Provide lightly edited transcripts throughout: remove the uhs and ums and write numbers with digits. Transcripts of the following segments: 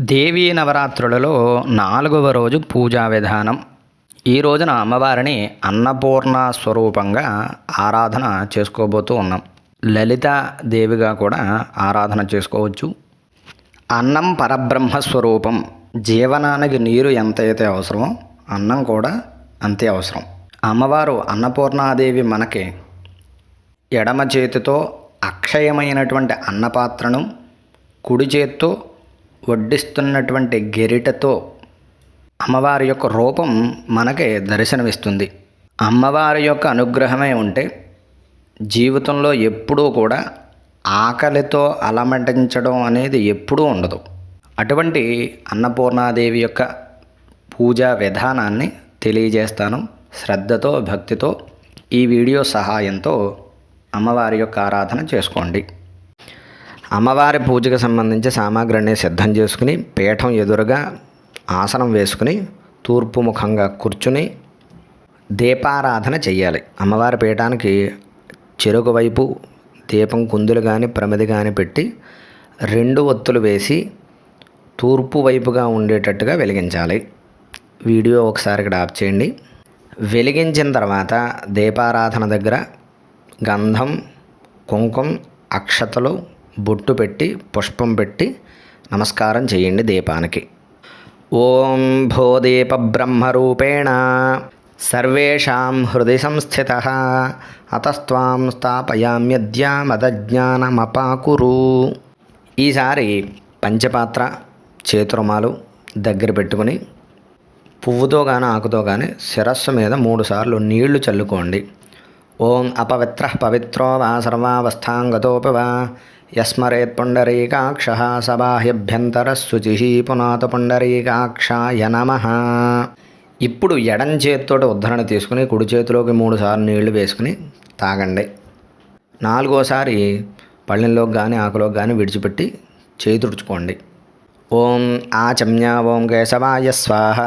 దేవీ నవరాత్రులలో 4వ రోజు పూజా విధానం. ఈ రోజున అమ్మవారిని అన్నపూర్ణ స్వరూపంగా ఆరాధన చేసుకోబోతూ ఉన్నాం. లలితా దేవిగా కూడా ఆరాధన చేసుకోవచ్చు. అన్నం పరబ్రహ్మ స్వరూపం. జీవనానికి నీరు ఎంతైతే అవసరమో అన్నం కూడా అంతే అవసరం. అమ్మవారు అన్నపూర్ణాదేవి మనకి ఎడమ చేతితో అక్షయమైనటువంటి అన్నపాత్రను, కుడి చేత్తో వడ్డిస్తున్నటువంటి గెరిటతో అమ్మవారి యొక్క రూపం మనకి దర్శనమిస్తుంది. అమ్మవారి యొక్క అనుగ్రహమే ఉంటే జీవితంలో ఎప్పుడూ కూడా ఆకలితో అలమటించడం అనేది ఎప్పుడూ ఉండదు. అటువంటి అన్నపూర్ణాదేవి యొక్క పూజా విధానాన్ని తెలియజేస్తాను. శ్రద్ధతో, భక్తితో ఈ వీడియో సహాయంతో అమ్మవారి యొక్క ఆరాధన చేసుకోండి. అమ్మవారి పూజకు సంబంధించి సామాగ్రిని సిద్ధం చేసుకుని పీఠం ఎదురుగా ఆసనం వేసుకుని తూర్పు ముఖంగా కూర్చుని దీపారాధన చెయ్యాలి. అమ్మవారి పీఠానికి చెరుకు వైపు దీపం కుందులు కానీ ప్రమిది కానీ పెట్టి 2 ఒత్తులు వేసి తూర్పు వైపుగా ఉండేటట్టుగా వెలిగించాలి. వీడియో ఒకసారి ఇక్కడ ఆఫ్ చేయండి. వెలిగించిన తర్వాత దీపారాధన దగ్గర గంధం, కుంకుమ, అక్షతలు, బొట్టు పెట్టి పుష్పం పెట్టి నమస్కారం చేయండి దీపానికి. ఓం భూదీప బ్రహ్మరూపేణ సర్వేషాం హృదయ సంస్థిత అతస్త్వాం స్థాపయామ్యద్య మదజ్ఞానమపాకురు. ఈసారి పంచపాత్ర చేతురుమాలు దగ్గర పెట్టుకుని పువ్వుతో కానీ ఆకుతో కానీ శిరస్సు మీద 3 సార్లు నీళ్లు చల్లుకోండి. ఓం అపవిత్ర పవిత్రో వా సర్వావస్థాంగతోపి వా యస్మరేత్ పుండరీకాక్షః సబాహ్యభ్యంతర శుచి పునాత పుండరీకాక్షాయ నమః. ఇప్పుడు ఎడం చేతితోటి ఉద్ధరణ తీసుకుని కుడి చేతిలోకి 3 సార్లు నీళ్లు వేసుకుని తాగండి. 4వసారి పళ్ళెంలోకి కానీ ఆకులోకి కానీ విడిచిపెట్టి చేయి తుడుచుకోండి. ఓం ఆచమ్య ఓం కేశవాయ స్వాహ,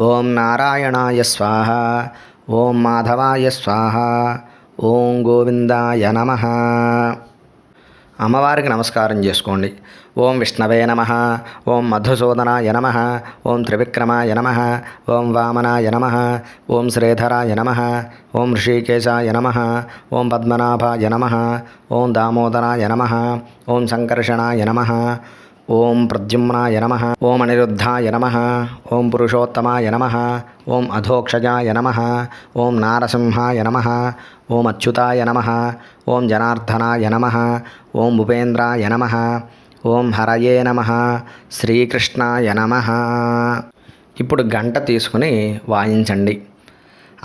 ఓం నారాయణాయ స్వాహ, ఓం మాధవాయ స్వాహ, ఓం గోవిందాయ నమః. అమ్మవారికి నమస్కారం చేసుకోండి. ఓం విష్ణవే నమః, ఓం మధుసూదనాయ నమః, ఓం త్రివిక్రమాయ నమః, ఓం వామనాయ నమః, ఓం శ్రీధరాయ నమః, ఓం ఋషికేశాయ నమః, ఓం పద్మనాభాయ నమః, ఓం దామోదరాయ నమః, ఓం సంకర్షణాయ నమః, ఓం ప్రద్యుమ్నాయ నమః, ఓం అనిరుద్ధాయ నమః, ఓం పురుషోత్తమాయ నమః, ఓం అధోక్షజాయ నమః, ఓం నారసింహాయ నమః, ఓం అచ్యుతాయ నమః, ఓం జనార్దనాయ నమః, ఓం ఉపేంద్రాయ నమః, ఓం హరయే నమః, శ్రీకృష్ణాయ నమః. ఇప్పుడు గంట తీసుకుని వాయించండి.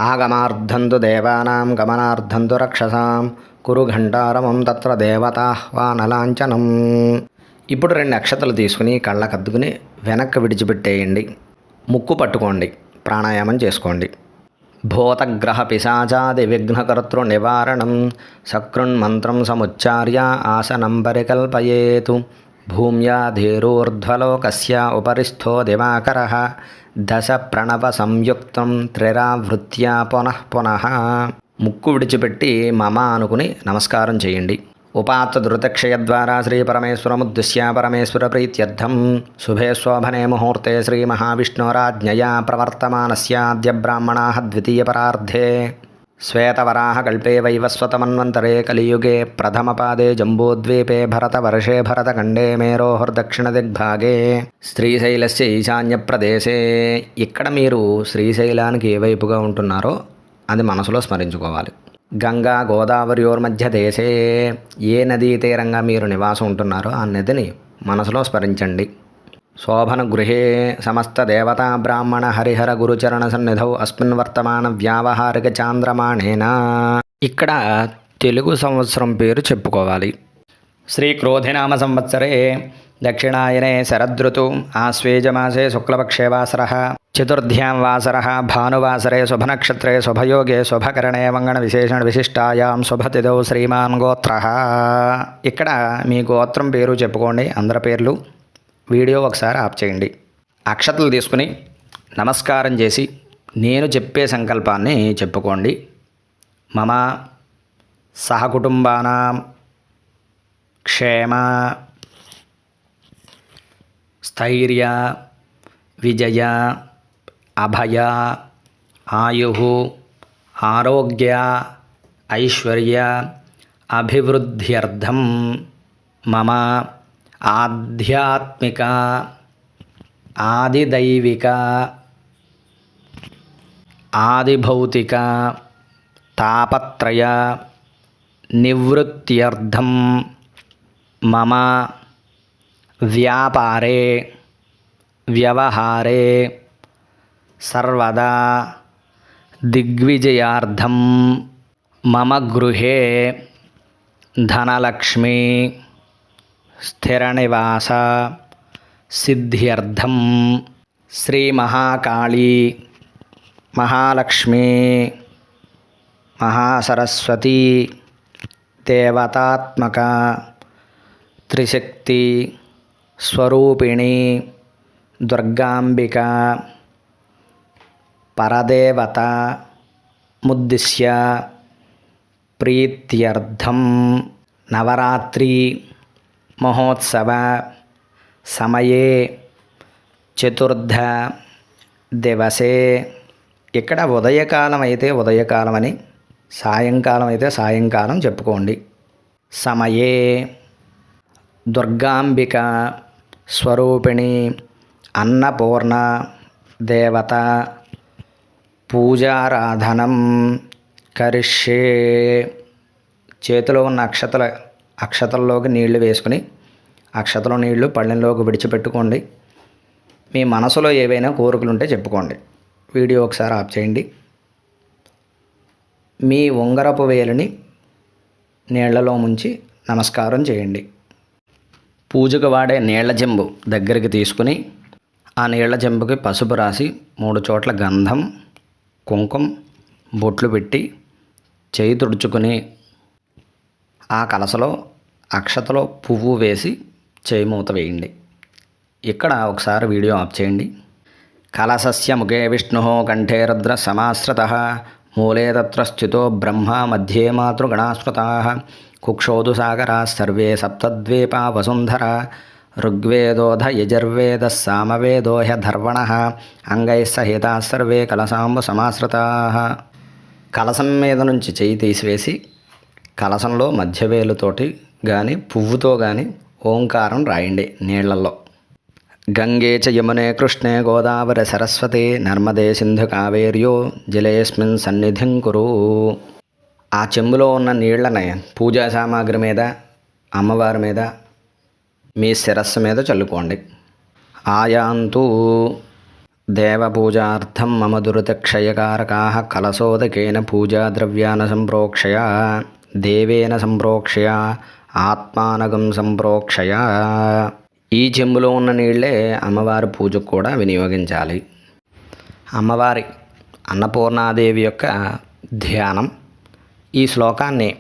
ఆగమార్థంతు దేవానాం గమనార్థంతు రక్షసాం కురు ఘంటారమం తత్ర దేవతాహ్వానలాంఛనం. ఇప్పుడు 2 అక్షతలు తీసుకుని కళ్ళకద్దుకుని వెనక్కి విడిచిపెట్టేయండి. ముక్కు పట్టుకోండి. ప్రాణాయామం చేసుకోండి. భూతగ్రహ పిశాచాది విఘ్నకర్తృ నివారణం సకృన్మంత్రం సముచ్చార్య ఆసనం పరికల్పయేతు. భూమ్యాధీరూర్ధ్వలోకస్య ఉపరిస్థో దివాకరః దశ ప్రణవ సంయుక్తం త్రిరావృత్యా పునః పునః. ముక్కు విడిచిపెట్టి మమ అనుకుని నమస్కారం చేయండి. ఉపాత్త ధృతక్షయ ద్వారా శ్రీ పరమేశ్వరముద్దిశ్య పరమేశ్వర ప్రీత్యర్థం శుభే శోభనే ముహూర్తే శ్రీ మహావిష్ణురాజ్ఞయా ప్రవర్తమానస్యాద్య బ్రాహ్మణాః ద్వితీయ పరార్ధే శ్వేతవరాహ కల్పే వైవస్వతమన్వంతరే కలియుగే ప్రథమపాదే జంబూద్వీపే భరతవర్షే భరతఖండే మేరోర్దక్షిణ దిగ్భాగే శ్రీశైలస్య ఈశాన్య ప్రదేశే. ఇక్కడ మీరు శ్రీశైలానికి ఏ వైపుగా ఉంటున్నారో అది మనసులో స్మరించుకోవాలి. గంగా గోదావరియోర్మధ్య దేశే, ఏ నదీ తీరంగా మీరు నివాసం ఉంటున్నారో ఆ నదిని మనసులో స్మరించండి. శోభన గృహే సమస్త దేవతా బ్రాహ్మణ హరిహర గురుచరణ సన్నిధౌ అస్మిన్ వర్తమాన వ్యావహారిక చాంద్రమాణేన. ఇక్కడ తెలుగు సంవత్సరం పేరు చెప్పుకోవాలి. శ్రీ క్రోధినామ సంవత్సరే దక్షిణాయనే శరదృతు ఆశ్వేజమాసే శుక్లపక్షే వాసరః చతుర్థ్యాం వాసరః భానువాసరే శుభనక్షత్రే శుభయోగే శుభకరణే మంగళ విశేషణ విశిష్టాయాం శుభతిథౌ శ్రీమాన్ గోత్రః. ఇక్కడ మీ గోత్రం పేరు చెప్పుకోండి. అందరి పేర్లు. వీడియో ఒకసారి ఆఫ్ చేయండి. అక్షతలు తీసుకుని నమస్కారం చేసి నేను చెప్పే సంకల్పాన్ని చెప్పుకోండి. మమ సహకుటుంబానాం క్షేమ స్థైర్య, విజయ, అభయ, ఆయు, ఆరోగ్య, ఐశ్వర్య, అభివృద్ధ్యర్థం మమ ఆధ్యాత్మిక, ఆదిదైవిక, ఆదిభౌతిక తాపత్రయ నివృత్త్యర్థం మమ వ్యాపారే వ్యవహారే సర్వదా దిగ్విజయార్థం మమ గృహే ధనలక్ష్మి స్థిరనివాస సిద్ధ్యర్థం శ్రీ మహాకాళీ, మహాలక్ష్మి, మహాసరస్వతి దేవతాత్మక త్రిశక్తి స్వరూపిణి దుర్గాంబిక పరదేవత ముద్దిశ్య ప్రీత్యర్థం నవరాత్రి మహోత్సవ సమయే చతుర్థ దివసే, ఇక్కడ ఉదయకాలం అయితే ఉదయకాలం అని, సాయంకాలం అయితే సాయంకాలం చెప్పుకోండి. సమయే దుర్గాంబిక స్వరూపిణి అన్నపూర్ణ దేవత పూజారాధనం కరిష్యే. చేతిలో ఉన్న అక్షతల్లోకి నీళ్లు వేసుకుని అక్షతలో నీళ్లు పళ్ళెంలోకి విడిచిపెట్టుకోండి. మీ మనసులో ఏవైనా కోరికలు ఉంటే చెప్పుకోండి. వీడియో ఒకసారి ఆఫ్ చేయండి. మీ ఉంగరపు వేలుని నీళ్లలో ముంచి నమస్కారం చేయండి. పూజకు వాడే నీళ్ల చెంబు దగ్గరికి తీసుకుని ఆ నీళ్ల చెంబుకి పసుపు రాసి 3 చోట్ల గంధం, కుంకుమ బొట్లు పెట్టి చేయి తుడుచుకుని ఆ కలసలో అక్షతలో పువ్వు వేసి చేయి మూత వేయండి. ఇక్కడ ఒకసారి వీడియో ఆఫ్ చేయండి. కలసస్య ముఖే విష్ణు కంఠే రుద్ర సమాశ్రిత మూలే తత్ర స్థితో బ్రహ్మ మధ్యే మాతృగణాస్మృతా కుక్షోదు సాగరా సర్వే సప్తద్వీపా వసుంధర ఋగ్వేదోధ యజుర్వేద సామవేదో హ్యధర్వణ అంగైః సహితా సర్వే కలసాంబు సమాశ్రితా. కలసం మీద నుంచి చేయి తీసివేసి కలసంలో మధ్యవేలుతోటి కానీ పువ్వుతో కానీ ఓంకారం రాయండి నీళ్లలో. గంగే చ యమునే కృష్ణే గోదావరి సరస్వతి నర్మదే సింధు కావేర్యో జలేస్మిన్ సన్నిధిం కురు. ఆ చెంబులో ఉన్న నీళ్లని పూజా సామాగ్రి మీద, అమ్మవారి మీద, మీ శిరస్సు మీద చల్లుకోండి. ఆయాంతు దేవపూజార్థం మమ దురితక్షయకారకా కలశోదకేన పూజాద్రవ్యాన సంప్రోక్షయ దేవేన సంప్రోక్షయ ఆత్మానగం సంప్రోక్షయ. ఈ చెంబులో ఉన్న నీళ్ళే అమ్మవారి పూజకు కూడా వినియోగించాలి. అమ్మవారి అన్నపూర్ణాదేవి యొక్క ధ్యానం. ఈ శ్లోకాన్ని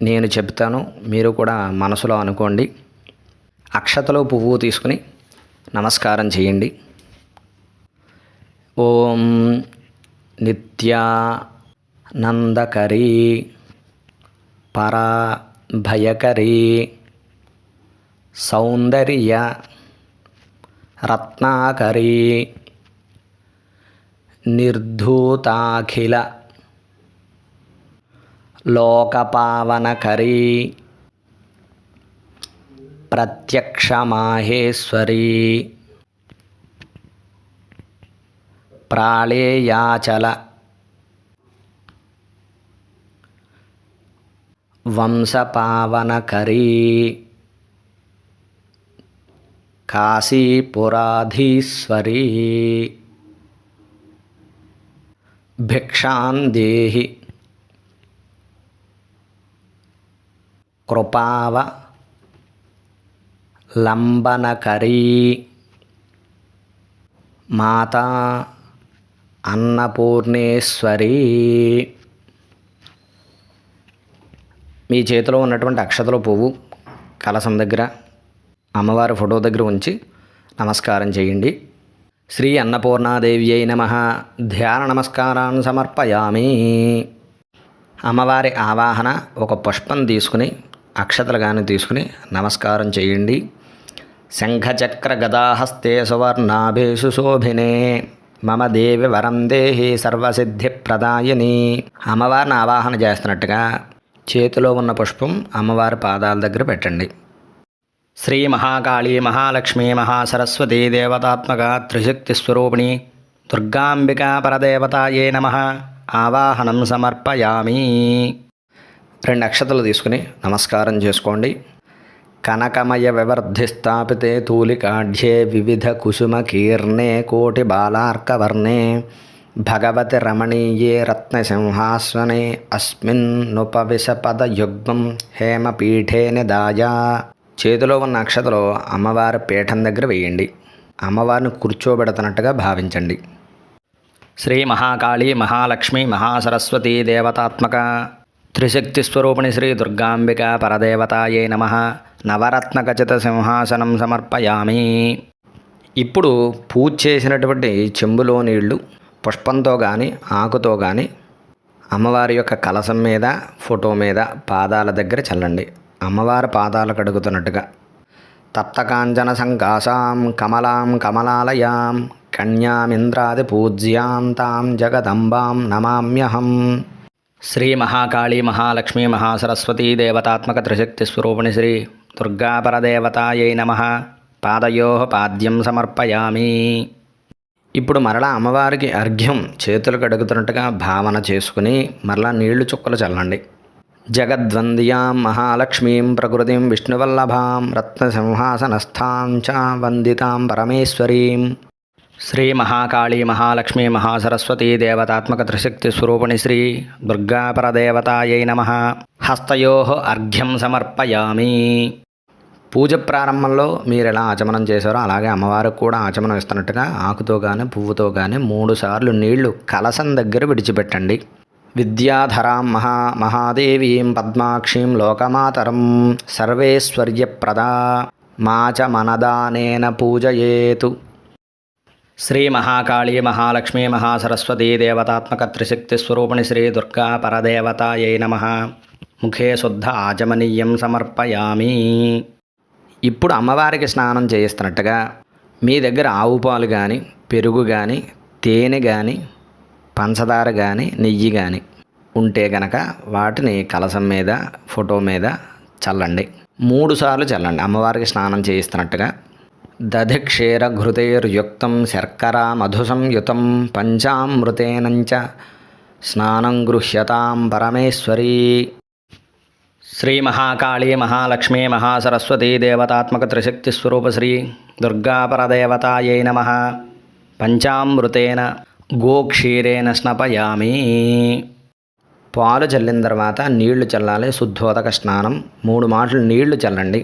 నేను చెప్తాను, మీరు కూడా మనసులో అనుకోండి. అక్షతలో పువ్వు తీసుకుని నమస్కారం చేయండి. ఓం నిత్యానందకరీ పరా భయకరీ సౌందర్య రత్నాకరీ నిర్ధూతాఖిల లోకపావనకరీ ప్రత్యక్షమాహేశ్వరీ ప్రాళేయాచల వంశపావనకరీ కాశీపురాధీశ్వరీ భిక్షాందేహి కృపావ లంబనకరీ మాతా అన్నపూర్ణేశ్వరీ. మీ చేతిలో ఉన్నటువంటి అక్షతల పువ్వు కలశం దగ్గర, అమ్మవారి ఫోటో దగ్గర ఉంచి నమస్కారం చేయండి. శ్రీ అన్నపూర్ణాదేవ్యై నమః. ధ్యాన నమస్కారాన్ని సమర్పయామి. అమ్మవారి ఆవాహన ఒక పుష్పం తీసుకుని, అక్షతలు కానీ తీసుకుని నమస్కారం చేయండి. శంఖచక్రగదాహస్తే సువర్ణాభేషు శోభినే మమ దేవి వరం దేహి సర్వసిద్ధిప్రదాయిని. అమ్మవారిని ఆవాహన చేస్తున్నట్టుగా చేతిలో ఉన్న పుష్పం అమ్మవారి పాదాల దగ్గర పెట్టండి. శ్రీ మహాకాళీ మహాలక్ష్మీ మహాసరస్వతీ దేవతాత్మక త్రిశక్తి స్వరూపిణి దుర్గాంబికా పరదేవతాయే నమః ఆవాహనం సమర్పయామి. 2 అక్షతలు తీసుకుని నమస్కారం చేసుకోండి. కనకమయ వివర్ధిస్థాపితే తూలికాఢ్యే వివిధ కుసుమకీర్ణే కోటి బాలార్కవర్ణే భగవతి రమణీయే రత్నసింహాసనే అస్మిన్నుపవిశపదయుగ్మం హేమపీఠే నిదాయ. చేతిలో ఉన్న అక్షతలో అమ్మవారి పీఠం దగ్గర వేయండి. అమ్మవారిని కూర్చోబెడుతున్నట్టుగా భావించండి. శ్రీ మహాకాళీ మహాలక్ష్మి మహాసరస్వతీ దేవతాత్మక త్రిశక్తి స్వరూపిణి శ్రీ దుర్గాంబిక పరదేవతాయే నమః నవరత్నఖచిత సింహాసనం సమర్పయామి. ఇప్పుడు పూజ చేసినటువంటి చెంబులో నీళ్లు పుష్పంతో కానీ ఆకుతో కానీ అమ్మవారి యొక్క కలశం మీద ఫోటో మీద పాదాల దగ్గర చల్లండి. అమ్మవారి పాదాలు కడుగుతున్నట్టుగా. తప్తకాంచన సంకాసాం కమలాం కమలాలయాం కన్యామింద్రాది పూజ్యాం తాం జగదంబాం నమామ్యహం. శ్రీ మహాకాళీ మహాలక్ష్మీ మహాసరస్వతీ దేవతాత్మక త్రిశక్తి స్వరూపిణి శ్రీ దుర్గాపరదేవతాయై నమః పాదయోః పాద్యం సమర్పయామి. ఇప్పుడు మరలా అమ్మవారికి అర్ఘ్యం చేతులు కడుగుతున్నట్టుగా భావన చేసుకుని మరలా నీళ్లు చుక్కలు చల్లండి. జగద్వంద్యాం మహాలక్ష్మీం ప్రకృతిం విష్ణువల్లభాం రత్నసింహాసనస్థాం చ వందితాం పరమేశ్వరీం. శ్రీ మహాకాళీ మహాలక్ష్మీ మహాసరస్వతీ దేవతాత్మక త్రిశక్తి స్వరూపిణి శ్రీ దుర్గాపరదేవతాయై నమః హస్తయోః అర్ఘ్యం సమర్పయామి. పూజ ప్రారంభంలో మీరు ఎలా ఆచమనం చేశారో అలాగే అమ్మవారికి కూడా ఆచమనం ఇస్తున్నట్టుగా ఆకుతో కానీ పువ్వుతో కానీ 3 సార్లు నీళ్లు కలశం దగ్గర విడిచిపెట్టండి. విద్యాధరాం మహాదేవీం పద్మాక్షీం లోకమాతరం సర్వేశ్వర్యప్రదా మాచ మనదానేన పూజయేతు. శ్రీ మహాకాళీ మహాలక్ష్మీ మహాసరస్వతీ దేవతాత్మక త్రిశక్తి స్వరూపిణి శ్రీ దుర్గా పరదేవతాయై నమః ముఖే శుద్ధ ఆచమనీయం సమర్పయామి. ఇప్పుడు అమ్మవారికి స్నానం చేయిస్తున్నట్టుగా మీ దగ్గర ఆవు పాలు కానీ పెరుగు కానీ తేనె కానీ పంచదార కానీ నెయ్యి కానీ ఉంటే గనక వాటిని కలశం మీద ఫోటో మీద చల్లండి. 3 సార్లు చల్లండి అమ్మవారికి స్నానం చేయిస్తున్నట్టుగా. దధిక్షీరఘృతైర్యుక్తం శర్కరా మధుసంయుతం పంచామృతేనంచ స్నానం గృహ్యతాం పరమేశ్వరీ. శ్రీ మహాకాళీ మహాలక్ష్మీ మహాసరస్వతీ దేవతాత్మక త్రిశక్తి స్వరూప శ్రీ దుర్గాపరదేవతాయై నమః పంచామృతేన గోక్షీరేణ స్నపయామి. పాలు చల్లిన తర్వాత నీళ్లు చల్లాలి. శుద్ధోదక స్నానం 3 మాటలు నీళ్లు చల్లండి.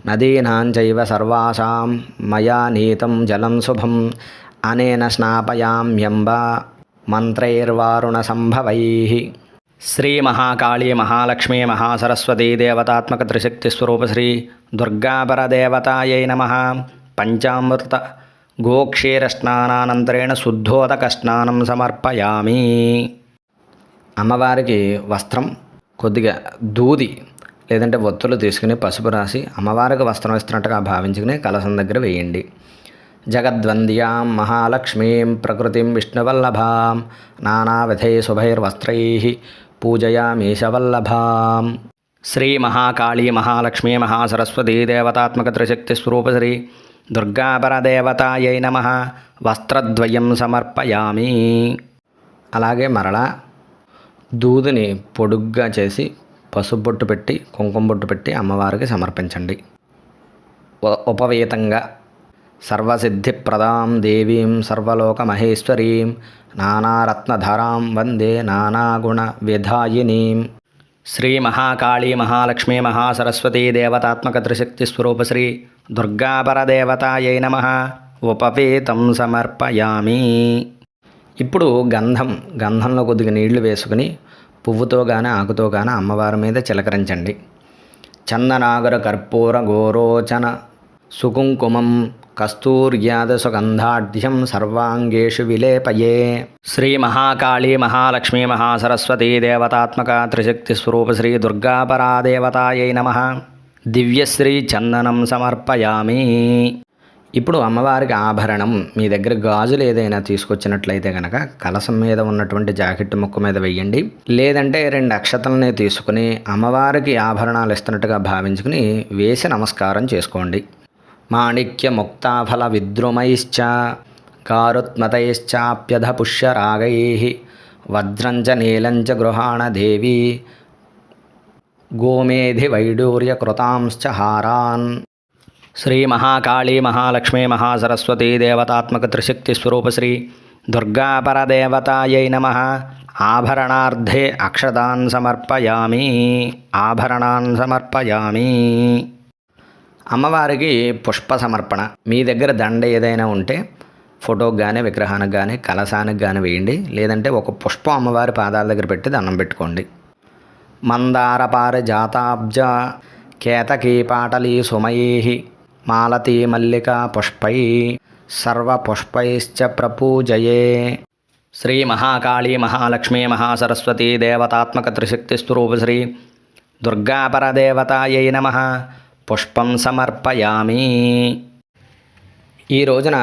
నదీనాం చైవ సర్వాసాం మయా నీతం జలం శుభం అనేన స్నాపయామ్యంబ మంత్రైర్వారుణ సంభవైః. శ్రీ మహాకాళీ మహాలక్ష్మీ మహాసరస్వతీ దేవతాత్మక త్రిశక్తి స్వరూప శ్రీ దుర్గాపరదేవతాయై నమః పంచామృత గోక్షీర స్నానానంతరేణ శుద్ధోదక స్నానం సమర్పయామి. అమ్మవారికి వస్త్రం కొద్దిగా దూది లేదంటే ఒత్తులు తీసుకుని పసుపు రాసి అమ్మవారికి వస్త్రం ఇస్తున్నట్టుగా భావించుకుని కలశం దగ్గర వేయండి. జగద్వంద్యాం మహాలక్ష్మీం ప్రకృతిం విష్ణువల్లభాం నానావిధై శుభైర్వస్త్రైః పూజయామీశవల్లభాం. శ్రీ మహాకాళీ మహాలక్ష్మీ మహాసరస్వతీ దేవతాత్మక త్రిశక్తి స్వరూప శ్రీ దుర్గాపరదేవతాయై నమః వస్త్రద్వయం సమర్పయామి. అలాగే మరలా దూదిని పొడుగ్గా చేసి పసుపు బొట్టు పెట్టి కుంకుమ బొట్టు పెట్టి అమ్మవారికి సమర్పించండి. ఉపవేతంగా సర్వసిద్ధిప్రదాం దేవీం సర్వలోక మహేశ్వరీం నానారత్నధరాం వందే నానాగుణ విధాయినీం. శ్రీ మహాకాళీ మహాలక్ష్మీ మహాసరస్వతీ దేవతాత్మక త్రిశక్తి స్వరూప శ్రీ దుర్గాపరదేవతాయై నమః ఉపవేతం సమర్పయామి. ఇప్పుడు గంధంలో కొద్దిగా నీళ్లు వేసుకుని పువ్వుతో కానీ ఆకుతో కానీ అమ్మవారి మీద చిలకరించండి. చందనాగర కర్పూర గోరోచన సుకుంకుమం కస్తూర్యాద సుగంధాఢ్యం సర్వాంగేషు విలేపయే. శ్రీ మహాకాళీ మహాలక్ష్మీ మహాసరస్వతీ దేవతాత్మక త్రిశక్తి స్వరూప శ్రీ దుర్గాపరాదేవతాయై నమః దివ్యశ్రీ చందనం సమర్పయామి. ఇప్పుడు అమ్మవారికి ఆభరణం, మీ దగ్గర గాజులు ఏదైనా తీసుకొచ్చినట్లయితే కనుక కలశం మీద ఉన్నటువంటి జాకెట్ ముక్క మీద వెయ్యండి. లేదంటే 2 అక్షతలనే తీసుకుని అమ్మవారికి ఆభరణాలు ఇస్తున్నట్టుగా భావించుకుని వేసి నమస్కారం చేసుకోండి. మాణిక్య ముక్తాఫల విద్రుమైశ్చ కారుత్మతైశ్చాప్యధ పుష్యరాగై వజ్రంచ నీలంచ గృహాణ దేవి గోమేధి వైడూర్య కృతాంశ్చ హారాన్. శ్రీ మహాకాళీ మహాలక్ష్మీ మహాసరస్వతీ దేవతాత్మక త్రిశక్తి స్వరూప శ్రీ దుర్గాపరదేవతాయై నమః. ఆభరణార్థే అక్షతాన్ సమర్పయామి. ఆభరణాన్ సమర్పయామి. అమ్మవారికి పుష్ప సమర్పణ. మీ దగ్గర దండ ఏదైనా ఉంటే ఫోటోకి కానీ విగ్రహానికి కానీ కలశానికి కానీ వేయండి. లేదంటే ఒక పుష్పం అమ్మవారి పాదాల దగ్గర పెట్టి దండం పెట్టుకోండి. మందార పారిజాతాబ్జ కేతకీ పాటలీ సుమయీ మాలతీ మల్లికా పుష్పై సర్వపుష్పైశ్చ ప్రపూజయే. శ్రీ మహాకాళీ మహాలక్ష్మీ మహాసరస్వతీ దేవతాత్మక త్రిశక్తి స్వరూప శ్రీ దుర్గాపరదేవతాయై నమః. పుష్పం సమర్పయామి. ఈ రోజున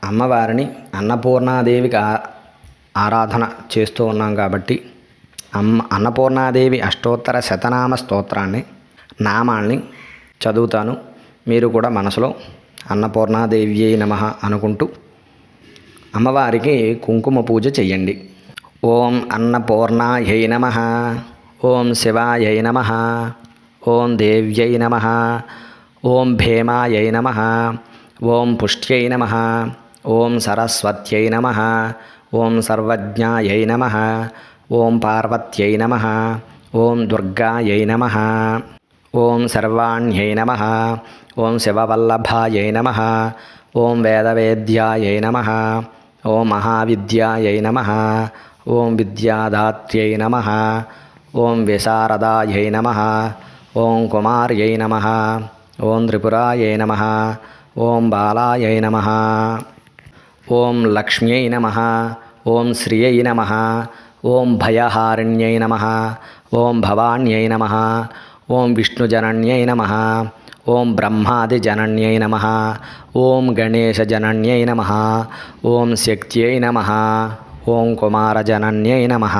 అమ్మవారిని అన్నపూర్ణాదేవికి ఆరాధన చేస్తూ ఉన్నాం కాబట్టి అన్నపూర్ణాదేవి అష్టోత్తర శతనామ స్తోత్రాన్ని నామాల్ని చదువుతాను. మీరు కూడా మనసులో అన్నపూర్ణాదేవ్యై నమః అనుకుంటూ అమ్మవారికి కుంకుమ పూజ చెయ్యండి. ఓం అన్నపూర్ణాయై నమః. ఓం శివాయై నమః. ఓం దేవ్యై నమః. ఓం భీమాయై నమః. ఓం పుష్ట్యై నమః. ఓం సరస్వత్యై నమః. ఓం సర్వజ్ఞాయై నమః. ఓం పార్వత్యై నమః. ఓం దుర్గాయై నమః. ఓం సర్వాణ్యై నమః. ఓం శివవల్లభాయై నమః. ఓం వేదవేద్యాయై నమః. ఓం మహావిద్యాయై నమః. ఓం విద్యాదాత్ర్యై నమః. ఓం విశారదాయై నమః. ఓం కుమార్యై నమః. ఓం త్రిపురాయై నమః. ఓం బాలాయై నమః. ఓం లక్ష్మ్యై నమః. ఓం శ్రియై నమః. ఓం భయహారిణ్యై నమః. ఓం భవాన్యై నమః. ఓం విష్ణుజనన్యై నమః. ఓం బ్రహ్మాదిజనన్యై నమః. ఓం గణేశజనన్యై నమః. ఓం శక్త్యై నమః. ఓం కుమారజనన్యై నమః.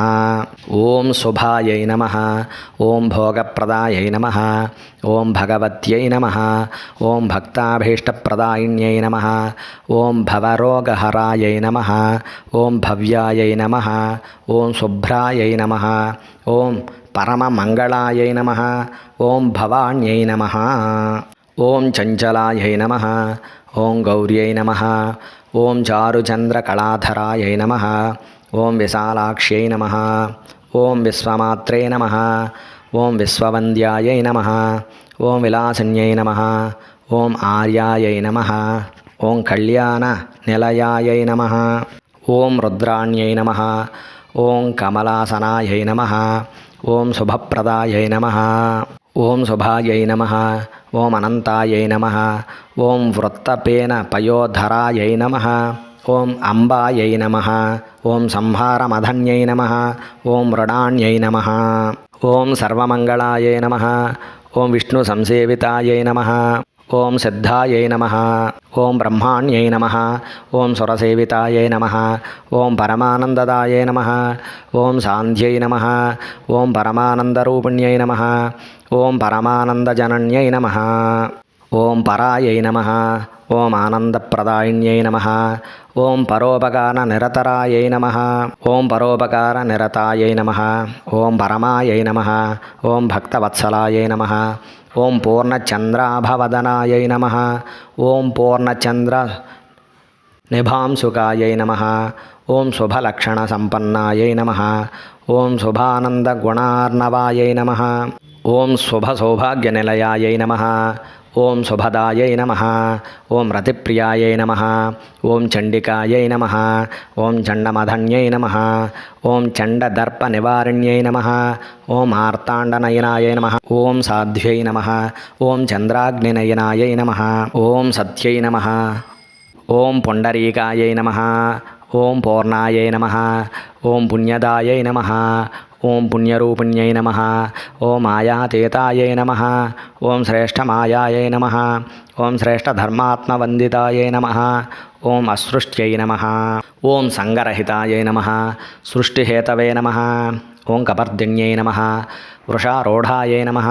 ఓం శుభాయై నమః. ఓం భోగప్రదాయై నమః. ఓం భగవత్యై నమః. ఓం భక్తాభీష్టప్రదాయిన్యై నమః. ఓం భవరోగహరాయై నమః. ఓం భవ్యాయై నమః. ఓం శుభ్రాయై నమః. ఓం పరమమంగళాయై నమః. ఓం భవాన్యై నమః. ఓం చంచలాయై నమః. ఓం గౌర్యై నమః. ఓం చారుచంద్రకళాధరాయై నమః. ఓం విశాలాక్ష్యై నమః. ఓం విశ్వమాత్రే నమః. ఓం విశ్వవంద్యాయై నమః. ఓం విలాసన్యై నమః. ఓం ఆర్యాయై నమః. ఓం కళ్యాణ నిలయాయై నమః. ఓం రుద్రాణ్యై నమః. ఓం కమలాసనాయై నమః. ఓం శుభప్రదాయై నమః. ఓం శుభాయై నమః. ఓం అనంతాయై నమః. ఓం వృత్తపేన పయోధరాయై నమః. ఓం అంబాయై నమః. ఓం సంహారమధన్యై నమః. ఓం మృడాణ్యై నమః. ఓం సర్వమంగళాయై నమః. ఓం విష్ణు సంసేవితాయై నమః. ఓం సిద్ధాయై నమః. ఓం బ్రహ్మాణ్యై నమః. ఓం సురసేవితాయై నమః. ఓం పరమానందదాయై నమః. ఓం సాంధ్యై నమః. ఓం పరమానందరూపిణ్యై నమః. ఓం పరమానందజనన్యై నమః. ఓం పరాయై నమః. ఓం ఆనందప్రదాయిన్యై నమః. ఓం పరోపకార నిరతరాయై నమః. ఓం పరోపకార నిరతాయై నమః. ఓం పరమాయై నమః. ఓం భక్తవత్సలాయై నమః. ఓం పూర్ణచంద్రాభవదనాయై నమః. ఓం పూర్ణచంద్ర నిభాంసుకాయై నమః. ఓం శుభలక్షణసంపన్నాయై నమః. ఓం శుభానందగుణార్ణవాయై నమః. ఓం శుభసౌభాగ్యనిలయాయై నమః. ఓం శుభదాయై నమః. ఓం రతిప్రియాయై నమః. ఓం చండికాయై నమః. ఓం చండమధన్యై నమః. ఓం చండదర్పనివారిణ్యై నమః. ఓం ఆర్తాండనయనాయై నమః. ఓం సాధ్వ్యై నమః. ఓం చంద్రాగ్నినయనాయై నమః. ఓం సత్యై నమః. ఓం పుండరీకాయై నమః. ఓం పూర్ణాయై నమః. ఓం పుణ్యదాయై నమః. ఓం పుణ్యరూపిణ్యై నమః. ఓం మాయాతీతాయై నమః. ఓం శ్రేష్టమాయాయై నమః. ఓం శ్రేష్టధర్మాత్మవందితాయై నమః. ఓం అసృష్ట్యై నమః. ఓం సంగరహితాయై నమః. సృష్టిహేతవే నమః. ఓం కపర్దిన్యై నమః. వృషారూఢాయై నమః.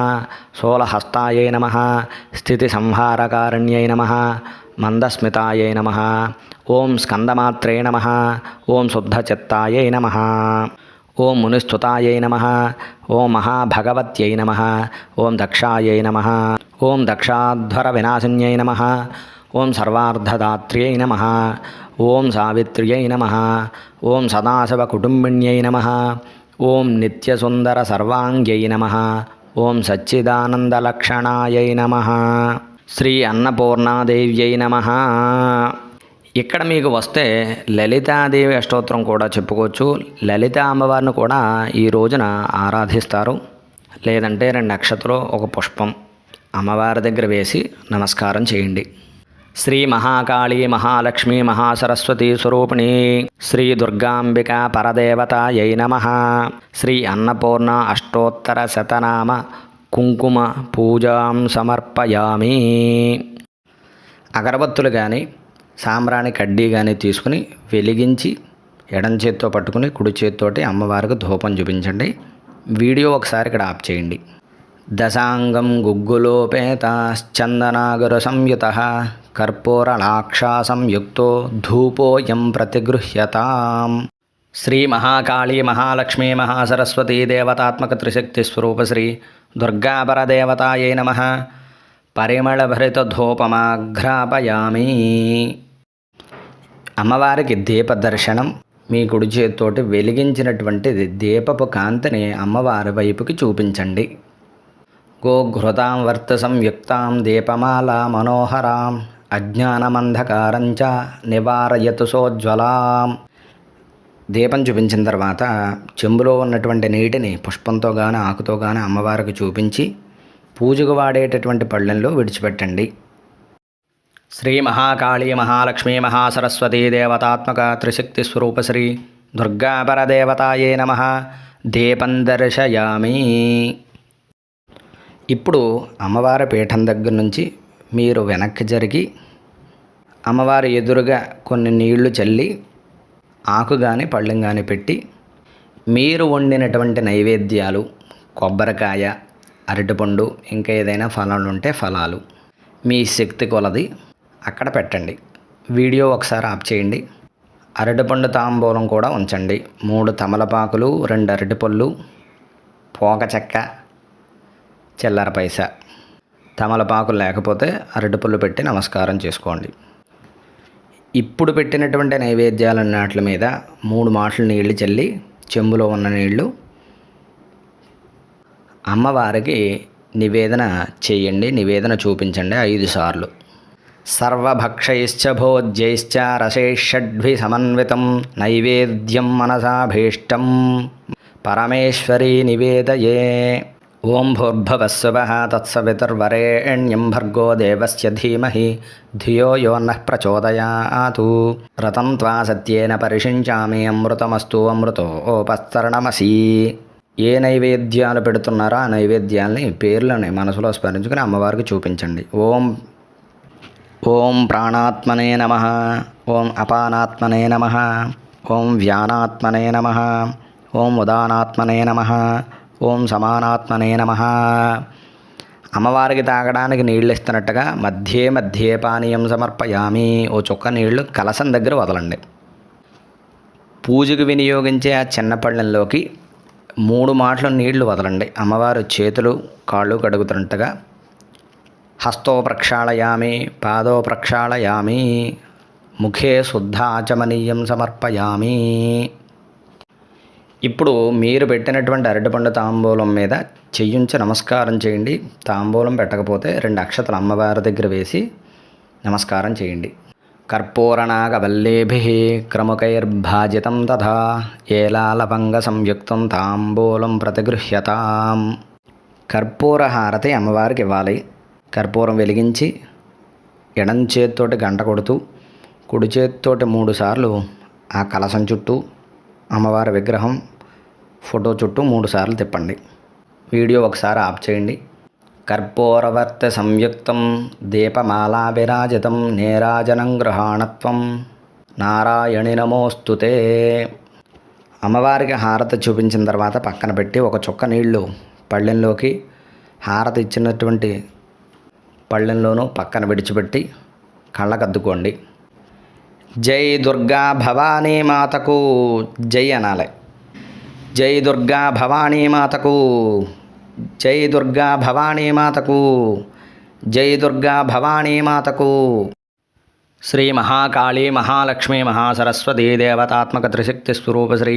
శూలహస్తాయై నమః. స్థితిసంహారకారిణ్యై నమః. మందస్మితాయై నమః. ఓం స్కందమాత్రే నమః. ఓం శుద్ధచిత్తాయై నమః. ఓం మునిస్తుతాయై నమః. ఓం మహాభగవత్యై నమః. ఓం దక్షాయై నమః. ఓం దక్షాధ్వర వినాశిన్యై నమః. ఓం సర్వార్ధదాత్ర్యై నమః. ఓం సావిత్ర్యై నమః. ఓం సదాశివకుటుంబిన్యై నమః. ఓం నిత్యసుందర సర్వాంగ్యై నమః. ఓం సచ్చిదానందలక్షణాయై నమః. శ్రీ అన్నపూర్ణాదేవ్యై నమః. ఇక్కడ మీకు వస్తే లలితాదేవి అష్టోత్తరం కూడా చెప్పుకోవచ్చు. లలిత అమ్మవారిని కూడా ఈ రోజున ఆరాధిస్తారు. లేదంటే 2 అక్షతలు ఒక పుష్పం అమ్మవారి దగ్గర వేసి నమస్కారం చేయండి. శ్రీ మహాకాళీ మహాలక్ష్మీ మహాసరస్వతీ స్వరూపిణి శ్రీ దుర్గాంబిక పరదేవతాయై నమః. శ్రీ అన్నపూర్ణ అష్టోత్తర శతనామ కుంకుమ పూజాం సమర్పయామి. అగరబత్తులు కానీ సాంబ్రాణి కడ్డీ కానీ తీసుకుని వెలిగించి ఎడం చేత్తో పట్టుకుని కుడి చేత్తోటి అమ్మవారికి ధూపం చూపించండి. వీడియో ఒకసారి ఇక్కడ ఆప్ చేయండి. దశాంగం గుగ్గులోపేతాశ్చందనాగర సంయుత కర్పూరలాక్షా సంయుక్తో ధూపోయం ప్రతిగృహ్యతాం. శ్రీ మహాకాళీ మహాలక్ష్మీ మహాసరస్వతీ దేవతాత్మక త్రిశక్తి స్వరూప శ్రీ దుర్గాపరదేవతాయై నమః. పరిమళభరిత ధూపమాఘ్రాపయామి. అమ్మవారికి దీప దర్శనం. మీ కుడి చేతితోటి వెలిగించినటువంటి దీపపు కాంతిని అమ్మవారి వైపుకి చూపించండి. గోఘృతాం వర్త సంయుక్తాం దీపమాలా మనోహరాం అజ్ఞానమంధకారంచ నివారయతు సోజ్వలాం. దీపం చూపించిన తర్వాత చెంబులో ఉన్నటువంటి నీటిని పుష్పంతో కానీ ఆకుతో కానీ అమ్మవారికి చూపించి పూజకు వాడేటటువంటి పళ్ళెంలో విడిచిపెట్టండి. శ్రీ మహాకాళీ మహాలక్ష్మీ మహాసరస్వతీ దేవతాత్మక త్రిశక్తి స్వరూప శ్రీ దుర్గాపరదేవతాయే నమః. దీపం దర్శయామి. ఇప్పుడు అమ్మవారి పీఠం దగ్గర నుంచి మీరు వెనక్కి జరిగి అమ్మవారి ఎదురుగా కొన్ని నీళ్లు చల్లి ఆకు కానీ పళ్ళెం కానీ పెట్టి మీరు వండినటువంటి నైవేద్యాలు కొబ్బరికాయ అరటిపండు ఇంకా ఏదైనా ఫలాలు ఉంటే ఫలాలు మీ శక్తి కొలది అక్కడ పెట్టండి. వీడియో ఒకసారి ఆప్ చేయండి. అరటిపండు తాంబూలం కూడా ఉంచండి. 3 తమలపాకులు 2 అరటిపళ్ళు పోక చెక్క చిల్లర పైసా. తమలపాకులు లేకపోతే అరటిపళ్ళు పెట్టి నమస్కారం చేసుకోండి. ఇప్పుడు పెట్టినటువంటి నైవేద్యాలన్నిటి మీద 3 మాటలు నీళ్లు చల్లి చెంబులో ఉన్న నీళ్లు అమ్మవారికి నివేదన చేయండి. నివేదన చూపించండి 5 సార్లు. సర్వభక్షైశ్చ భోజ్యైశ్చ రసైషడ్భి సమన్వితం నైవేద్యం మనసాభీష్టం పరమేశ్వరీ నివేదయే. ఓం భూర్భువస్సువః తత్సవితుర్వరేణ్యం భర్గో దేవస్య ధీమహి ధియో యో నః ప్రచోదయాతు. వ్రతం త్వా సత్యేన పరిషించామి అమృతమస్తు అమృతోపస్తరణమసి. ఏ నైవేద్యాలు పెడుతున్నారో ఆ నైవేద్యాలని పేర్లని మనసులో స్మరించుకుని అమ్మవారికి చూపించండి. ఓం ప్రాణాత్మనే నమః. ఓం అపానాత్మనే నమః. ఓం వ్యానాత్మనే నమః. ఓం ఉదానాత్మనే నమః. ఓం సమానాత్మనే నమః. అమ్మవారికి తాగడానికి నీళ్ళు ఇస్తున్నట్టుగా మధ్యే మధ్యే పానీయం సమర్పయామి. ఓ చుక్క నీళ్లు కలసం దగ్గర వదలండి. పూజకు వినియోగించే ఆ చిన్న పళ్ళెంలోకి 3 మాటలు నీళ్లు వదలండి. అమ్మవారు చేతులు కాళ్ళు కడుగుతున్నట్టుగా హస్తో ప్రక్షాళయామి పాదో ప్రక్షాళయామి ముఖే శుద్ధ ఆచమనీయం సమర్పయామి. ఇప్పుడు మీరు పెట్టినటువంటి అరటిపండు తాంబూలం మీద చెయ్యుంచి నమస్కారం చేయండి. తాంబూలం పెట్టకపోతే 2 అక్షతలు అమ్మవారి దగ్గర వేసి నమస్కారం చేయండి. కర్పూరనాగవల్లేభిః క్రముకైర్భాజితం తథా ఏలాలవంగ సంయుక్తం తాంబూలం ప్రతిగృహ్యతాం. కర్పూర హారతి అమ్మవారికి ఇవ్వాలి. కర్పూరం వెలిగించి ఎడం చేత్తోటి గంట కొడుతూ కుడి చేత్తోటి 3 సార్లు ఆ కలశం చుట్టూ అమ్మవారి విగ్రహం ఫోటో చుట్టూ 3 సార్లు తిప్పండి. వీడియో ఒకసారి ఆఫ్ చేయండి. కర్పూరవర్త సంయుక్తం దీపమాలా విరాజితం నీరాజనం గృహాణత్వం నారాయణి నమోస్తుతే. అమ్మవారికి హారతి చూపించిన తర్వాత పక్కన పెట్టి ఒక చుక్క నీళ్లు పళ్ళెంలోకి హారతి ఇచ్చినటువంటి పళ్ళెంలోనూ పక్కన విడిచిపెట్టి కళ్ళకద్దుకోండి. జై దుర్గా భవానీ మాతకు జై అనాలి. జై దుర్గా భవానీ మాతకు, జై దుర్గా భవానీ మాతకు, జై దుర్గా భవానీ మాతకు. శ్రీ మహాకాళీ మహాలక్ష్మీ మహాసరస్వతీ దేవతాత్మక త్రిశక్తి స్వరూప శ్రీ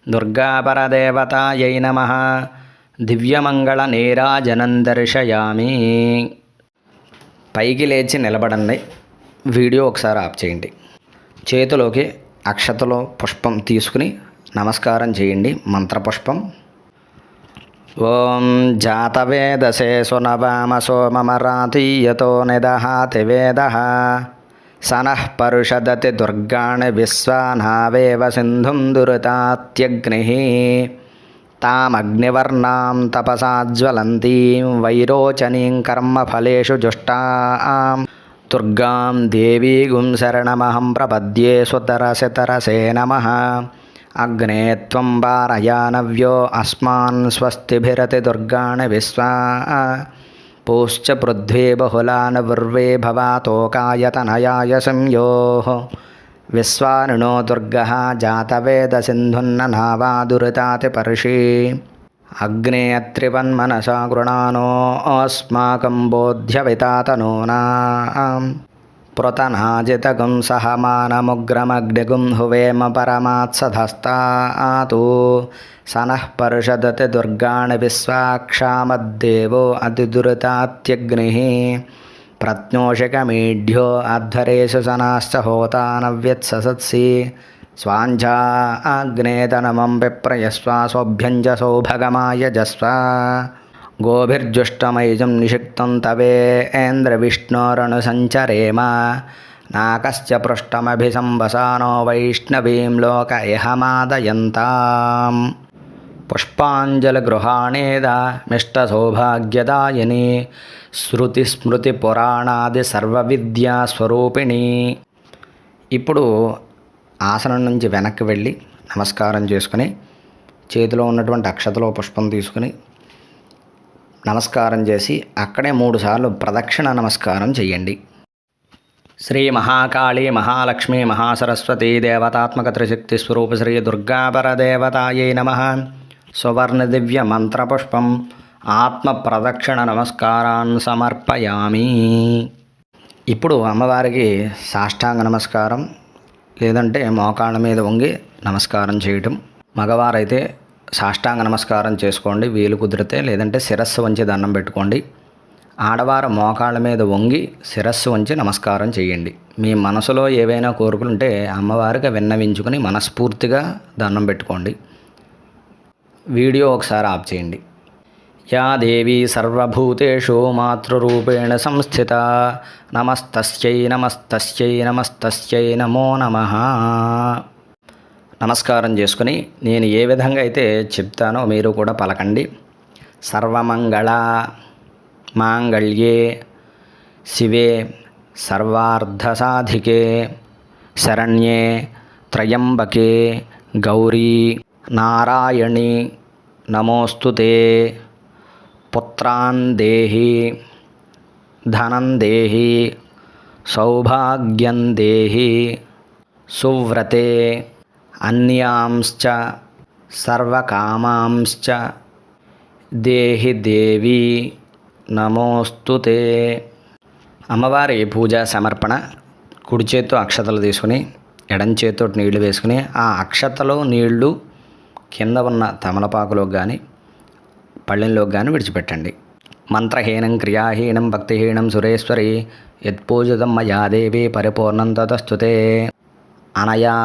దుర్గా పరదేవతాయై నమః. దివ్యమంగళ నీరాజనం దర్శయామి. పైకి లేచి నిలబడండి. వీడియో ఒకసారి ఆఫ్ చేయండి. చేతిలోకి అక్షతలో పుష్పం తీసుకుని నమస్కారం చేయండి. మంత్రపుష్పం. ఓం జాతవేదసే సునవామసో మమరాతీయతో నిదహాతి వేదః సనః పరుషదతి దుర్గాణి విశ్వానావేవ సింధుం దురితాత్యగ్నిః తామగ్నివర్ణాం తపసాజ్వలంతీం వైరోచనీం కర్మఫలేషు జుష్టాం దుర్గాం దేవీగుం శరణమహం ప్రపద్యే సుతరసే నమః. అగ్నే త్వం వారయానవ్యో అస్మాన్ స్వస్తిభిరతి దుర్గాణి విశ్వా పూశ్చ పృథ్వీ బహుళాన్ వుర్వే భవాతోకాయతనయాయ సంయోః విశ్వానినో దుర్గః జాతవేద సింధున్ననావా దురితాతి పర్షి అగ్నే అత్రివన్మనసా గృణానో అస్మాకం బోధ్యవితాతనూనాం పృతనాజితగుం సహమానముగ్రమగ్నిగుం హువేమ పరమాత్సధస్తాతు సనః పర్షదతి దుర్గాణి విశ్వాక్షామద్దేవో అతిదురితాత్యగ్నిః ప్రత్నోషకమీఢ్యో అధ్వరేషు సనాశ్చ హోతానవ్యత్ససత్సి స్వాంఝా అగ్నేతనమం విప్రయస్వాసోభ్యంజ సౌభగమాయజస్వ గోభిర్జుష్టమైజం నిషిక్తం తవేంద్రవిష్ణోరణు సంచరేమ నాకశ్చ పృష్టమభిసంవసానో వైష్ణవీం లోక ఇహమాదయంతాం. పుష్పాంజలిగృహాణేదమిష్టసౌభాగ్యదాయిని శృతిస్మృతిపురాణాది సర్వవిద్యాస్వరూపిణి. ఇప్పుడు ఆసనం నుంచి వెనక్కి వెళ్ళి నమస్కారం చేసుకుని చేతిలో ఉన్నటువంటి అక్షతలో పుష్పం తీసుకుని నమస్కారం చేసి అక్కడే 3 సార్లు ప్రదక్షిణ నమస్కారం చేయండి. శ్రీ మహాకాళీ మహాలక్ష్మీ మహాసరస్వతీ దేవతాత్మక త్రిశక్తి స్వరూప శ్రీ దుర్గా పరదేవతాయై నమః. సువర్ణ దివ్య మంత్రపుష్పం ఆత్మ ప్రదక్షిణ నమస్కారాన్ని సమర్పయామి. ఇప్పుడు అమ్మవారికి సాష్టాంగ నమస్కారం లేదంటే మోకాళ్ళ మీద వంగి నమస్కారం చేయటం. మగవారైతే సాష్టాంగ నమస్కారం చేసుకోండి వీలు కుదిరితే, లేదంటే శిరస్సు వంచి దండం పెట్టుకోండి. ఆడవారు మోకాళ్ళ మీద వంగి శిరస్సు వంచి నమస్కారం చేయండి. మీ మనసులో ఏవైనా కోరుకుంటే అమ్మవారికి విన్నవించుకుని మనస్ఫూర్తిగా దండం పెట్టుకోండి. వీడియో ఒకసారి ఆఫ్ చేయండి. యా దేవీ సర్వభూతేషు మాతృరూపేణ సంస్థిత నమస్తస్యై నమస్తస్యై నమస్తస్యై నమో నమః. నమస్కారం చేసుకుని నేను ఏ విధంగా అయితే చెప్తానో మీరు కూడా పలకండి. సర్వమంగళ మాంగళ్యే శివే సర్వార్థసాధికే శరణ్యే త్రయంబకే గౌరీ నారాయణి నమోస్తుతే. పుత్రాన్ దేహి ధనం దేహి సౌభాగ్యం దేహి సువ్రతే అన్యాంశ్చ సర్వకామాంశ్చ దేహి దేవి నమోస్తుతే. అమ్మవారి పూజా సమర్పణ. కుడి చేత్తో అక్షతలు తీసుకుని ఎడం చేత్తో నీళ్లు వేసుకుని ఆ అక్షతలో నీళ్లు కింద ఉన్న తమలపాకులోకి కానీ పళ్ళెంలోకి కానీ విడిచిపెట్టండి. మంత్రహీనం క్రియాహీనం భక్తిహీనం సురేశ్వరి యత్పూజితం మయా దేవి పరిపూర్ణం తతస్తుతే. అనయా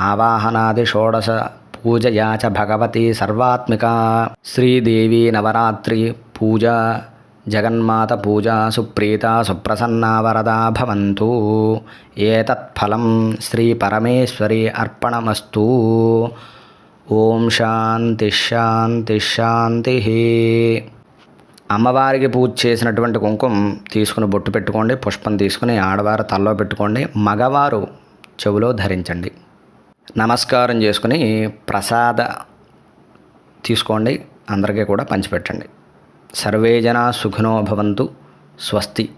ఆవాహనాది షోడశ పూజయా చ భగవతి సర్వాత్మిక. శ్రీదేవి నవరాత్రి పూజ జగన్మాత పూజ సుప్రీత సుప్రసన్నా వరదా భవంతు. ఏతత్ఫలం శ్రీ పరమేశ్వరి అర్పణమస్తు. ఓం శాంతి శాంతి శాంతి. అమ్మవారికి పూజ చేసినటువంటి కుంకుమ తీసుకుని బొట్టు పెట్టుకోండి. పుష్పం తీసుకుని ఆడవారు తలలో పెట్టుకోండి, మగవారు చెవిలో ధరించండి. నమస్కారం చేసుకుని ప్రసాద తీసుకోండి, అందరికీ కూడా పంచిపెట్టండి. సర్వే జనా సుఖినో భవంతు. స్వస్తి.